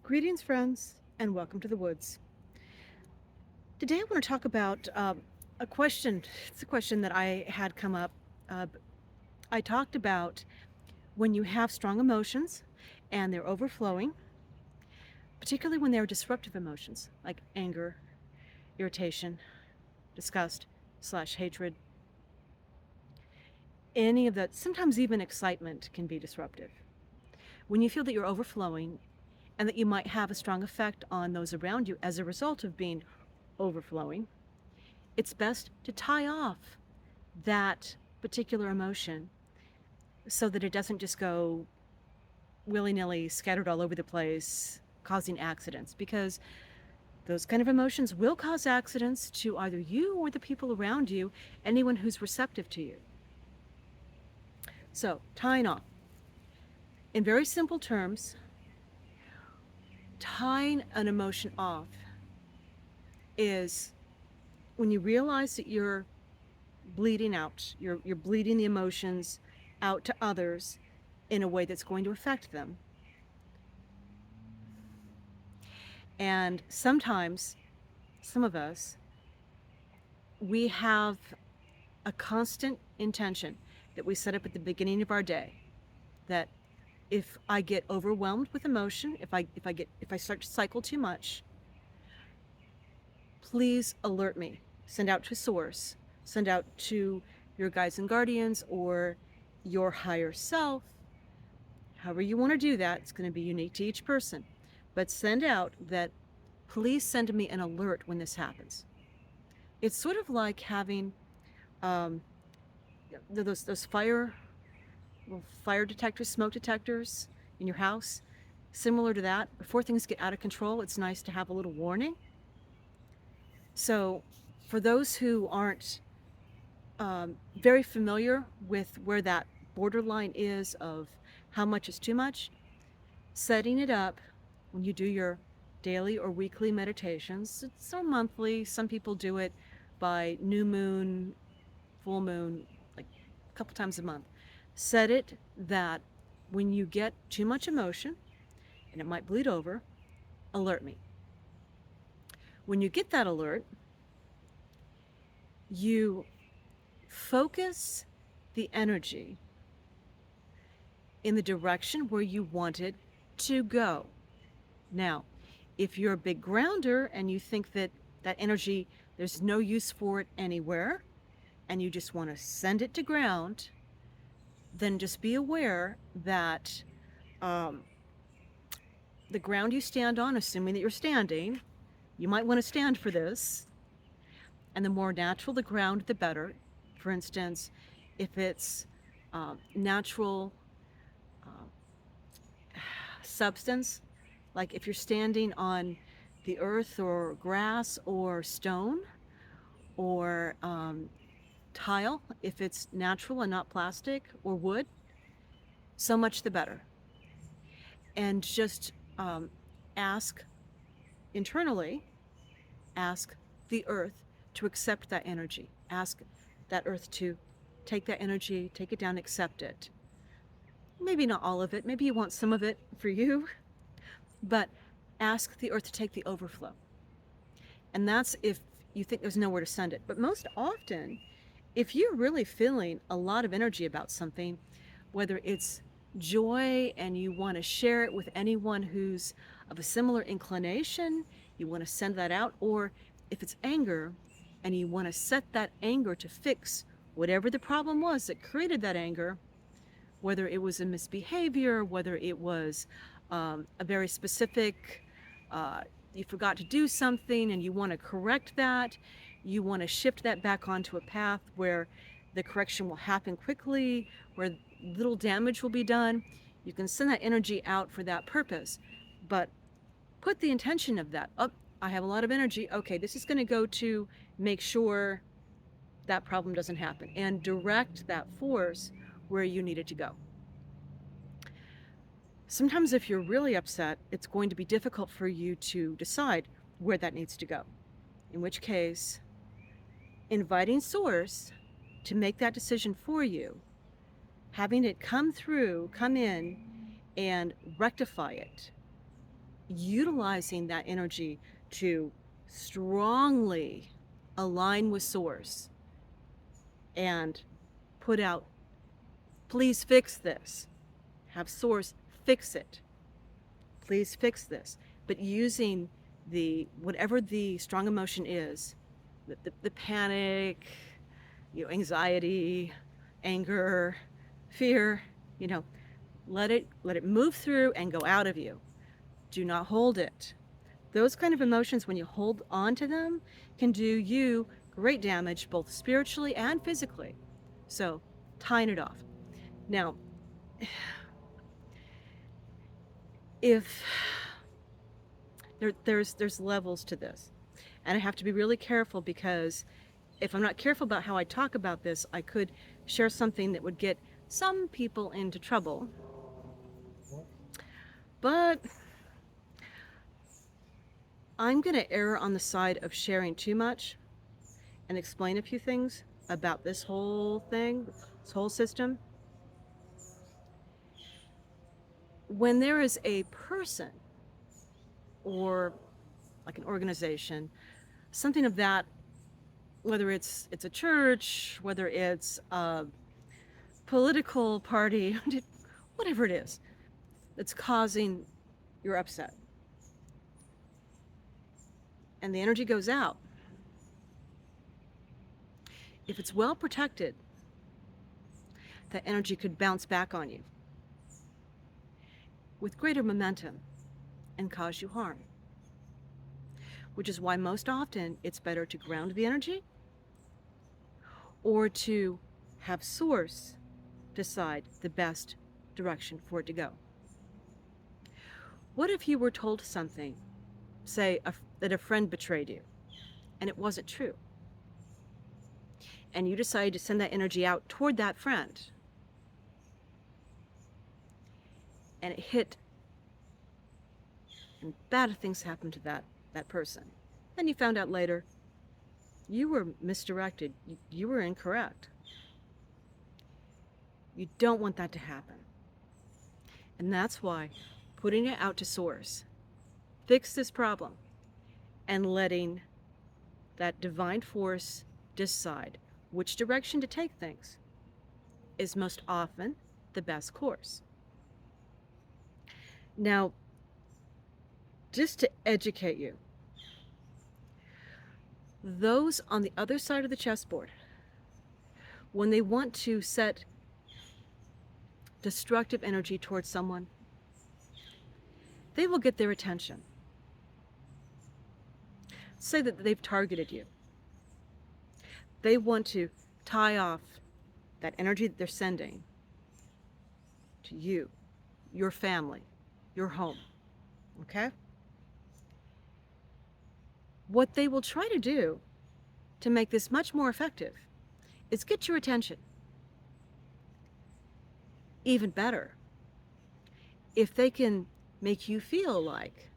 Greetings, friends, and welcome to the woods. Today, I want to talk about a question. It's a question that I had come up. Uh, I talked about when you have strong emotions and they're overflowing, particularly when they're disruptive emotions like anger, irritation, disgust, slash hatred. Any of that, sometimes even excitement, can be disruptive. When you feel that you're overflowing and that you might have a strong effect on those around you as a result of being overflowing, it's best to tie off that particular emotion so that it doesn't just go willy-nilly scattered all over the place, causing accidents, because those kind of emotions will cause accidents to either you or the people around you, anyone who's receptive to you. So, tying off. In very simple terms, tying an emotion off is when you realize that you're bleeding out, you're bleeding the emotions out to others in a way that's going to affect them. And sometimes, some of us, we have a constant intention that we set up at the beginning of our day that if I get overwhelmed with emotion, if I start to cycle too much, please alert me. Send out to source, send out to your guides and guardians or your higher self. However you want to do that, it's going to be unique to each person. But send out that, please send me an alert when this happens. It's sort of like having um, those fire detectors, smoke detectors in your house. Similar to that, before things get out of control, it's nice to have a little warning. So, for those who aren't very familiar with where that borderline is of how much is too much, setting it up when you do your daily or weekly meditations, it's or monthly. Some people do it by new moon, full moon, like a couple times a month. Set it that when you get too much emotion, and it might bleed over, alert me. When you get that alert, you focus the energy in the direction where you want it to go. Now, if you're a big grounder and you think that that energy, there's no use for it anywhere, and you just want to send it to ground, then just be aware that um, the ground you stand on, assuming that you're standing, you might want to stand for this, and the more natural the ground, the better. For instance, if it's natural substance, like if you're standing on the earth or grass or stone or tile, if it's natural and not plastic, or wood, so much the better. And just ask internally, ask the earth to accept that energy. Ask that earth to take that energy, take it down, accept it. Maybe not all of it, maybe you want some of it for you, but ask the earth to take the overflow. And that's if you think there's nowhere to send it. But most often, if you're really feeling a lot of energy about something, whether it's joy and you want to share it with anyone who's of a similar inclination, you want to send that out, or if it's anger and you want to set that anger to fix whatever the problem was that created that anger, whether it was a misbehavior, whether it was a very specific, you forgot to do something and you want to correct that, you want to shift that back onto a path where the correction will happen quickly, where little damage will be done, you can send that energy out for that purpose. But put the intention of that. Oh, I have a lot of energy. Okay, this is going to go to make sure that problem doesn't happen, and direct that force where you need it to go. Sometimes if you're really upset, it's going to be difficult for you to decide where that needs to go. In which case, inviting Source to make that decision for you, having it come in and rectify it, utilizing that energy to strongly align with source and put out, please fix this. Have source fix it. Please fix this. But using the whatever the strong emotion is, the panic, anxiety, anger, fear, you know, let it move through and go out of you. Do not hold it. Those kind of emotions, when you hold on to them, can do you great damage both spiritually and physically. So, tying it off. Now, if there's levels to this, and I have to be really careful, because if I'm not careful about how I talk about this, I could share something that would get some people into trouble. But I'm going to err on the side of sharing too much and explain a few things about this whole thing, this whole system. When there is a person or like an organization, something of that, whether it's a church, whether it's a political party, whatever it is, that's causing your upset, and the energy goes out, if it's well protected, that energy could bounce back on you with greater momentum and cause you harm. Which is why most often it's better to ground the energy or to have source decide the best direction for it to go. What if you were told something, say that a friend betrayed you, and it wasn't true, and you decided to send that energy out toward that friend, and it hit, and bad things happened to that person, and you found out later you were misdirected, you were incorrect. You don't want that to happen. And that's why putting it out to source, fix this problem, and letting that divine force decide which direction to take things is most often the best course. Now, just to educate you, those on the other side of the chessboard, when they want to set destructive energy towards someone, they will get their attention. Say that they've targeted you. They want to tie off that energy that they're sending to you, your family, your home, okay? What they will try to do to make this much more effective is get your attention. Even better, if they can make you feel like,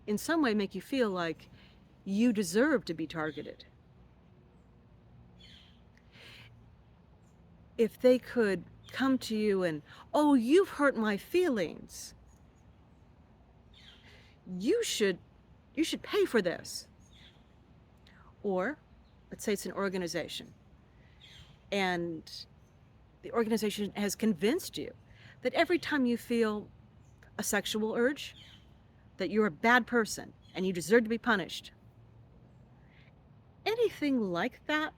in some way make you feel like you deserve to be targeted. If they could come to you and, oh, you've hurt my feelings, you should pay for this. Or let's say it's an organization, and the organization has convinced you that every time you feel a sexual urge, that you're a bad person and you deserve to be punished. Anything like that,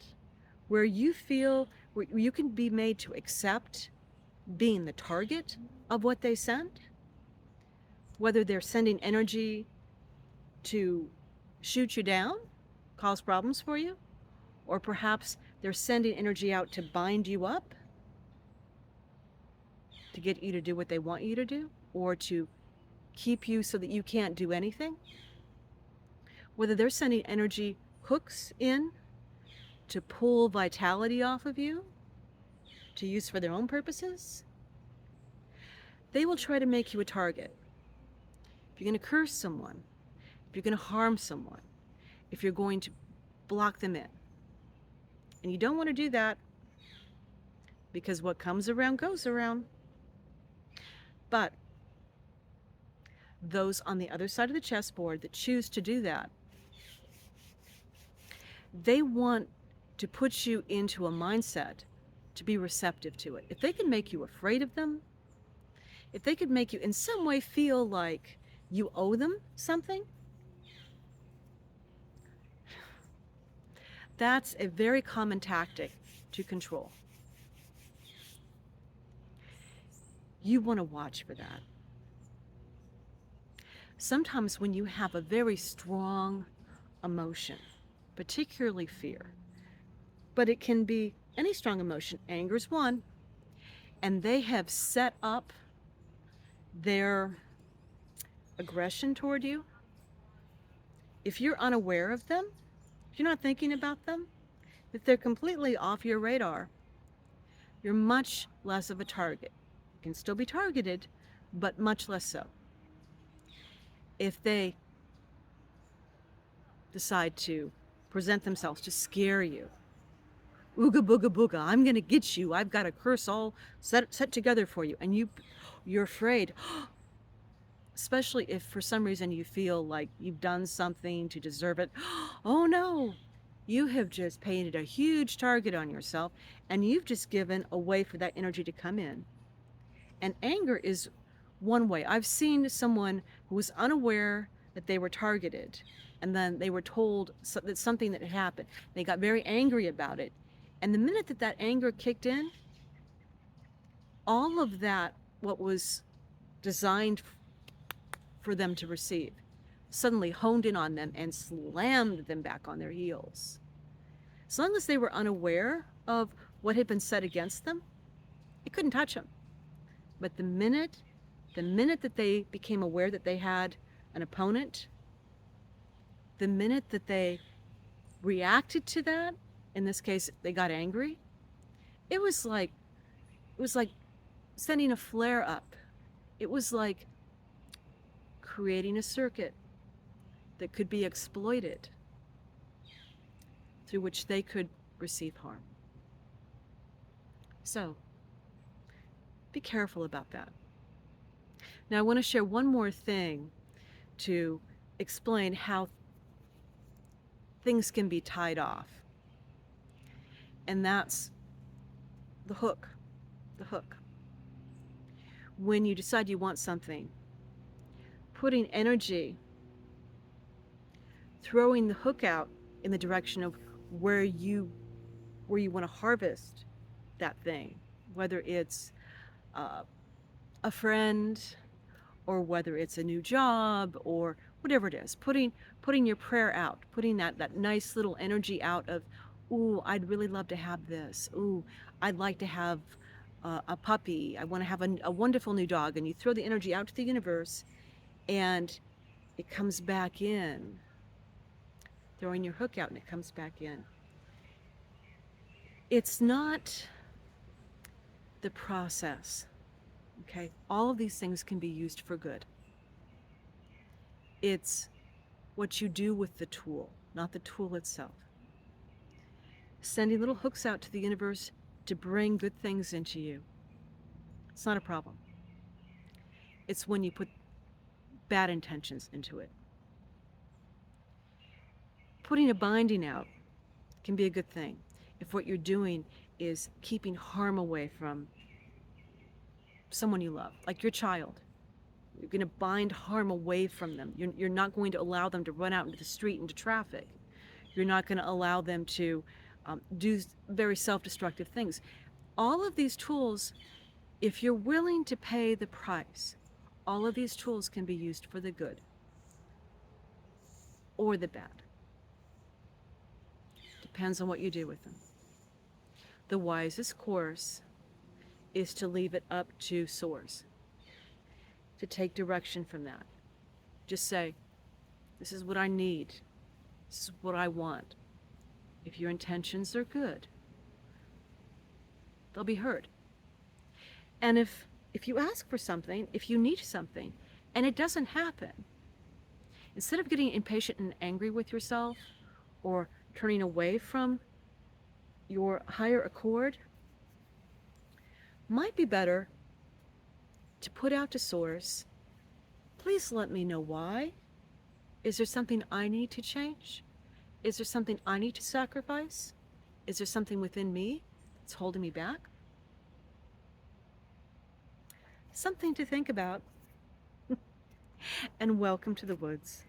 where you feel, where you can be made to accept being the target of what they send, whether they're sending energy to shoot you down, cause problems for you, or perhaps they're sending energy out to bind you up, to get you to do what they want you to do, or to keep you so that you can't do anything. Whether they're sending energy hooks in to pull vitality off of you, to use for their own purposes, they will try to make you a target. If you're going to curse someone, if you're going to harm someone, if you're going to block them in. And you don't want to do that, because what comes around goes around. But those on the other side of the chessboard that choose to do that, they want to put you into a mindset to be receptive to it. If they can make you afraid of them, if they could make you in some way feel like you owe them something, that's a very common tactic to control. You want to watch for that. Sometimes when you have a very strong emotion, particularly fear, but it can be any strong emotion, anger's one, and they have set up their aggression toward you, if you're unaware of them, if you're not thinking about them, if they're completely off your radar, you're much less of a target. You can still be targeted, but much less so. If they decide to present themselves to scare you, ooga booga booga, I'm gonna get you, I've got a curse all set together for you, and you're afraid, especially if for some reason you feel like you've done something to deserve it. Oh no, you have just painted a huge target on yourself, and you've just given a way for that energy to come in. And anger is one way. I've seen someone who was unaware that they were targeted, and then they were told that something that had happened. They got very angry about it. And the minute that anger kicked in, all of that, what was designed for them to receive, suddenly honed in on them and slammed them back on their heels. As long as they were unaware of what had been said against them, it couldn't touch them. But the minute that they became aware that they had an opponent, the minute that they reacted to that, in this case, they got angry, it was like sending a flare up. It was like creating a circuit that could be exploited, through which they could receive harm. So, be careful about that. Now, I want to share one more thing to explain how things can be tied off. And that's the hook. The hook. When you decide you want something, putting energy, throwing the hook out in the direction of where you want to harvest that thing, whether it's a friend, or whether it's a new job, or whatever it is, putting your prayer out, putting that nice little energy out of, ooh, I'd really love to have this. Ooh, I'd like to have a puppy. I want to have a wonderful new dog. And you throw the energy out to the universe, and it comes back in. Throwing your hook out and it comes back in. It's not the process, okay? All of these things can be used for good. It's what you do with the tool, not the tool itself. Sending little hooks out to the universe to bring good things into you, it's not a problem. It's when you put bad intentions into it. Putting a binding out can be a good thing if what you're doing is keeping harm away from someone you love, like your child. You're going to bind harm away from them. You're not going to allow them to run out into the street into traffic. You're not going to allow them to do very self-destructive things. All of these tools, if you're willing to pay the price, all of these tools can be used for the good or the bad. Depends on what you do with them. The wisest course is to leave it up to Source, to take direction from that. Just say, this is what I need. This is what I want. If your intentions are good, they'll be heard. And if you ask for something, if you need something, and it doesn't happen, instead of getting impatient and angry with yourself or turning away from your higher accord, might be better to put out to Source, Please let me know why. Is there something I need to change? Is there something I need to sacrifice? Is there something within me that's holding me back? Something to think about. And welcome to the woods.